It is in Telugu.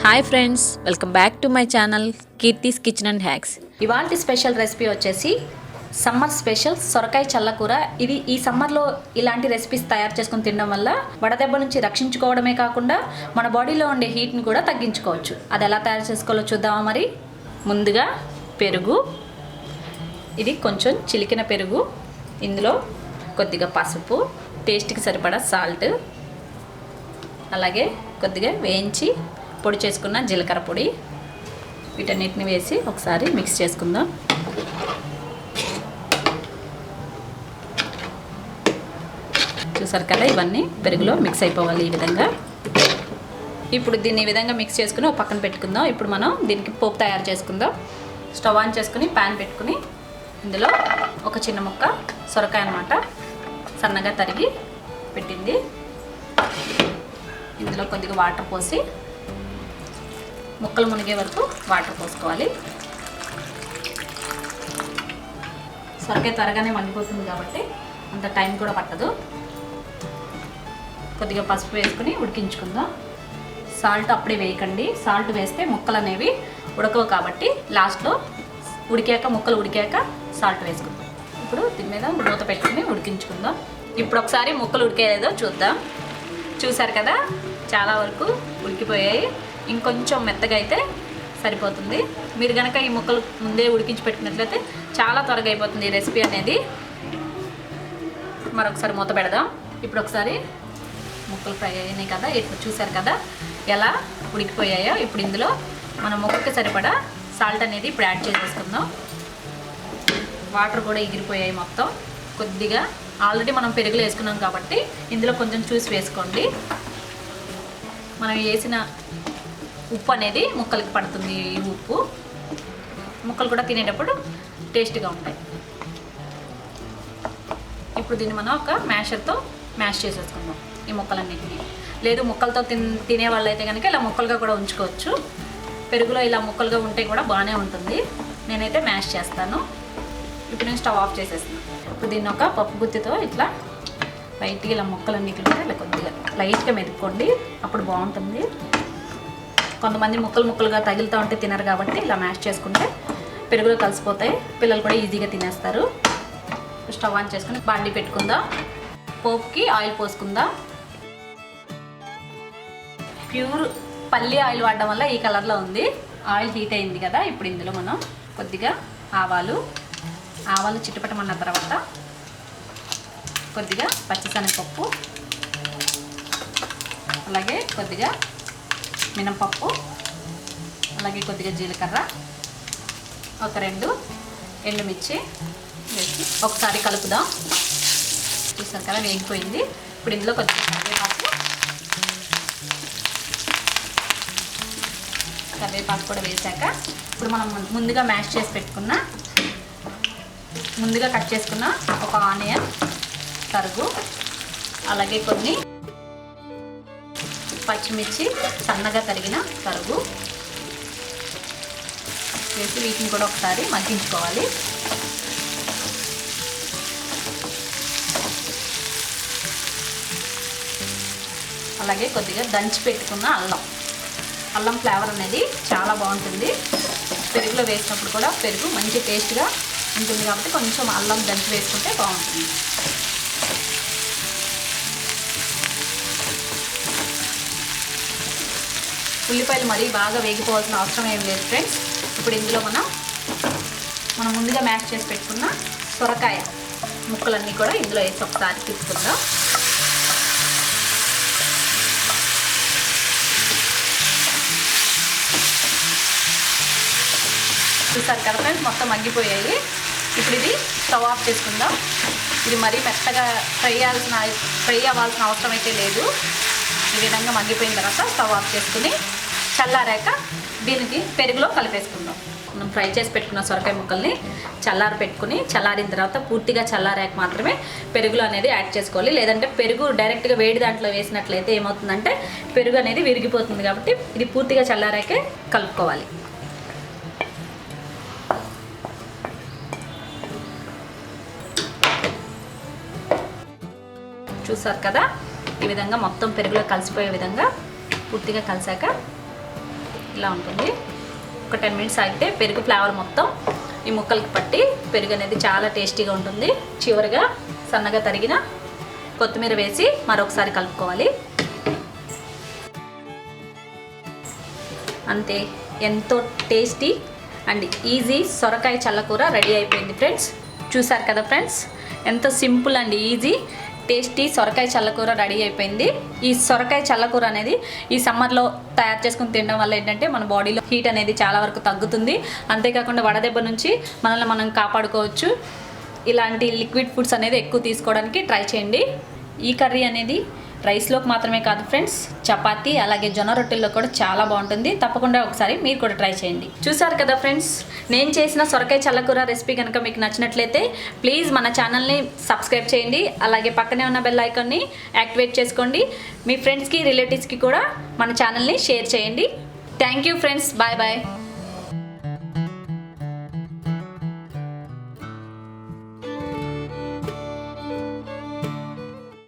Hi friends, welcome back to my channel Keerthi's kitchen and hacks. ఇవాల్టి స్పెషల్ రెసిపీ వచ్చేసి సమ్మర్ స్పెషల్ సొరకాయ చల్లకూర. ఇది ఈ సమ్మర్లో ఇలాంటి రెసిపీస్ తయారు చేసుకుని తినడం వల్ల వడదెబ్బ నుంచి రక్షించుకోవడమే కాకుండా మన బాడీలో ఉండే హీట్ని కూడా తగ్గించుకోవచ్చు. అది ఎలా తయారు చేసుకోవాలో చూద్దామా మరి. ముందుగా పెరుగు, ఇది కొంచెం చిలికిన పెరుగు, ఇందులో కొద్దిగా పసుపు, టేస్ట్కి సరిపడా సాల్ట్, అలాగే కొద్దిగా వేయించి పొడి చేసుకున్న జీలకర్ర పొడి, వీటన్నిటిని వేసి ఒకసారి మిక్స్ చేసుకుందాం. చూసారు కదా, ఇవన్నీ పెరుగులో మిక్స్ అయిపోవాలి ఈ విధంగా. ఇప్పుడు దీన్ని ఈ విధంగా మిక్స్ చేసుకుని ఒక పక్కన పెట్టుకుందాం. ఇప్పుడు మనం దీనికి పోపు తయారు చేసుకుందాం. స్టవ్ ఆన్ చేసుకుని ప్యాన్ పెట్టుకుని ఇందులో ఒక చిన్న ముక్క సొరకాయ అన్నమాట సన్నగా తరిగి పెట్టింది, ఇందులో కొద్దిగా వాటర్ పోసి ముక్కలు మునిగే వరకు వాటర్ పోసుకోవాలి. సొరకాయ త్వరగానే మగ్గిపోతుంది కాబట్టి అంత టైం కూడా పట్టదు. కొద్దిగా పసుపు వేసుకుని ఉడికించుకుందాం. సాల్ట్ అప్పుడే వేయకండి, సాల్ట్ వేస్తే ముక్కలు అనేవి ఉడకవు కాబట్టి లాస్ట్లో ముక్కలు ఉడికాక సాల్ట్ వేసుకుందాం. ఇప్పుడు దీని మీద మూత పెట్టుకుని ఉడికించుకుందాం. ఇప్పుడు ఒకసారి ముక్కలు ఉడికేదో చూద్దాం. చూసారు కదా, చాలా వరకు ఉడికిపోయాయి. ఇంకొంచెం మెత్తగా అయితే సరిపోతుంది. మీరు కనుక ఈ ముక్కలు ముందే ఉడికించి పెట్టుకున్నట్లయితే చాలా త్వరగా అయిపోతుంది ఈ రెసిపీ అనేది. మరొకసారి మూత పెడదాం. ఇప్పుడు ఒకసారి ముక్కలు ఫ్రై అయినాయి కదా, ఇప్పుడు చూసారు కదా ఎలా ఉడికిపోయాయో. ఇప్పుడు ఇందులో మన ముక్కకి సరిపడా సాల్ట్ అనేది ఇప్పుడు యాడ్ చేసేసుకుందాం. వాటర్ కూడా ఎగిరిపోయాయి మొత్తం. కొద్దిగా ఆల్రెడీ మనం పెరుగులో వేసుకున్నాం కాబట్టి ఇందులో కొంచెం చూసి వేసుకోండి. మనం వేసిన ఉప్పు అనేది ముక్కలకి పడుతుంది. ఈ ఉప్పు ముక్కలు కూడా తినేటప్పుడు టేస్ట్గా ఉంటాయి. ఇప్పుడు దీన్ని మనం ఒక మ్యాషర్తో మ్యాష్ చేసేసుకుందాం ఈ ముక్కలన్నిటిని. లేదు ముక్కలతో తినే వాళ్ళు అయితే కనుక ఇలా ముక్కలుగా కూడా ఉంచుకోవచ్చు. పెరుగులో ఇలా ముక్కలుగా ఉంటే కూడా బాగానే ఉంటుంది. నేనైతే మ్యాష్ చేస్తాను. ఇప్పుడు నేను స్టవ్ ఆఫ్ చేసేస్తాను. ఇప్పుడు దీన్ని ఒక పప్పు గుత్తితో ఇట్లా లైట్గా ఇలా ముక్కలన్నిటిని కూడా ఇలా కొద్దిగా లైట్గా మెదుపుకోండి, అప్పుడు బాగుంటుంది. కొంతమంది ముక్కలుగా తగులుతూ ఉంటే తినరు కాబట్టి ఇలా మ్యాష్ చేసుకుంటే పెరుగులో కలిసిపోతాయి, పిల్లలు కూడా ఈజీగా తినేస్తారు. స్టవ్ ఆన్ చేసుకుని బాండి పెట్టుకుందాం. పోపుకి ఆయిల్ పోసుకుందాం. ప్యూర్ పల్లి ఆయిల్ వాడడం వల్ల ఈ కలర్లో ఉంది. ఆయిల్ హీట్ అయింది కదా, ఇప్పుడు ఇందులో మనం కొద్దిగా ఆవాలు చిట్టపట్టమన్న తర్వాత కొద్దిగా పచ్చిశనగపప్పు, అలాగే కొద్దిగా మినపప్పు, అలాగే కొద్దిగా జీలకర్ర, ఒక 2 ఎండుమిర్చి వేసి ఒకసారి కలుపుదాం. చూసారు కదా వేగిపోయింది. ఇప్పుడు ఇందులో కొద్దిగా కరివేపాకు కూడా వేసాక ఇప్పుడు మనం ముందుగా కట్ చేసుకున్న ఒక ఆనియన్ తరుగు, అలాగే కొన్ని పచ్చిమిర్చి సన్నగా తరిగిన తరుగు వేసి వీటిని కూడా ఒకసారి మగ్గించుకోవాలి. అలాగే కొద్దిగా దంచి పెట్టుకున్న అల్లం ఫ్లేవర్ అనేది చాలా బాగుంటుంది. పెరుగులో వేసినప్పుడు కూడా పెరుగు మంచి టేస్ట్గా ఉంటుంది కాబట్టి కొంచెం అల్లం దంచి వేసుకుంటే బాగుంటుంది. ఉల్లిపాయలు మరీ బాగా వేగిపోవాల్సిన అవసరం ఏం లేదు ఫ్రెండ్స్. ఇప్పుడు ఇందులో మనం ముందుగా మ్యాష్ చేసి పెట్టుకున్న సొరకాయ ముక్కలన్నీ కూడా ఇందులో వేసి ఒకసారి తిప్పుకుందాం. చూసారు కదా ఫ్రెండ్స్, మొత్తం మగ్గిపోయాయి. ఇప్పుడు ఇది స్టవ్ ఆఫ్ చేసుకుందాం. ఇది మరీ మెత్తగా ఫ్రై అవ్వాల్సిన అవసరం అయితే లేదు. ఈ విధంగా మగ్గిపోయిన తర్వాత స్టవ్ ఆఫ్ చేసుకుని చల్లారాక దీనికి పెరుగులో కలిపేసుకుందాం. మనం ఫ్రై చేసి పెట్టుకున్న సొరకాయ ముక్కల్ని చల్లారిన తర్వాత పూర్తిగా చల్లారాక మాత్రమే పెరుగులో అనేది యాడ్ చేసుకోవాలి. లేదంటే పెరుగు డైరెక్ట్గా వేడి దాంట్లో వేసినట్లయితే ఏమవుతుందంటే పెరుగు అనేది విరిగిపోతుంది. కాబట్టి ఇది పూర్తిగా చల్లారాకే కలుపుకోవాలి. చూసారు కదా, ఈ విధంగా మొత్తం పెరుగులో కలిసిపోయే విధంగా పూర్తిగా కలిసాక ఇలా ఉంటుంది. ఒక 10 మినిట్స్ ఆగితే పెరుగు ఫ్లేవర్ మొత్తం ఈ ముక్కలకి పట్టి పెరుగు అనేది చాలా టేస్టీగా ఉంటుంది. చివరిగా సన్నగా తరిగిన కొత్తిమీర వేసి మరొకసారి కలుపుకోవాలి. అంతే, ఎంతో టేస్టీ అండ్ ఈజీ సొరకాయ చల్లకూర రెడీ అయిపోయింది ఫ్రెండ్స్. చూసారు కదా ఫ్రెండ్స్, ఎంతో సింపుల్ అండ్ ఈజీ టేస్టీ సొరకాయ చల్లకూర రెడీ అయిపోయింది. ఈ సొరకాయ చల్లకూర అనేది ఈ సమ్మర్లో తయారు చేసుకుని తినడం వల్ల ఏంటంటే మన బాడీలో హీట్ అనేది చాలా వరకు తగ్గుతుంది. అంతేకాకుండా వడదెబ్బ నుంచి మనల్ని మనం కాపాడుకోవచ్చు. ఇలాంటి లిక్విడ్ ఫుడ్స్ అనేది ఎక్కువ తీసుకోవడానికి ట్రై చేయండి. ఈ కర్రీ అనేది రైస్లోకి మాత్రమే కాదు ఫ్రెండ్స్, చపాతీ అలాగే జొన్న రొట్టెల్లో కూడా చాలా బాగుంటుంది. తప్పకుండా ఒకసారి మీరు కూడా ట్రై చేయండి. చూసారు కదా ఫ్రెండ్స్, నేను చేసిన సొరకాయ చల్లకూర రెసిపీ కనుక మీకు నచ్చినట్లయితే ప్లీజ్ మన ఛానల్ని సబ్స్క్రైబ్ చేయండి. అలాగే పక్కనే ఉన్న బెల్ ఐకాన్ని యాక్టివేట్ చేసుకోండి. మీ ఫ్రెండ్స్కి రిలేటివ్స్కి కూడా మన ఛానల్ని షేర్ చేయండి. Thank you friends, bye bye.